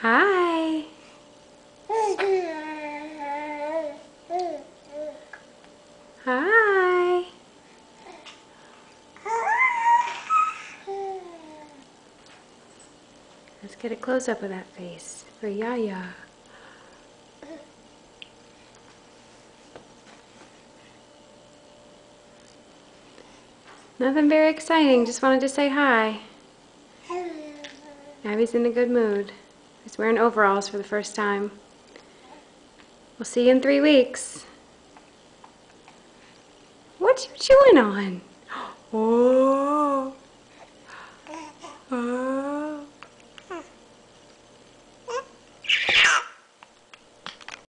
Hi. Hi. Let's get a close-up of that face for Yaya. Nothing very exciting, just wanted to say hi. Abby's in a good mood. He's wearing overalls for the first time. We'll see you in 3 weeks. What you chewing on? Oh. Oh.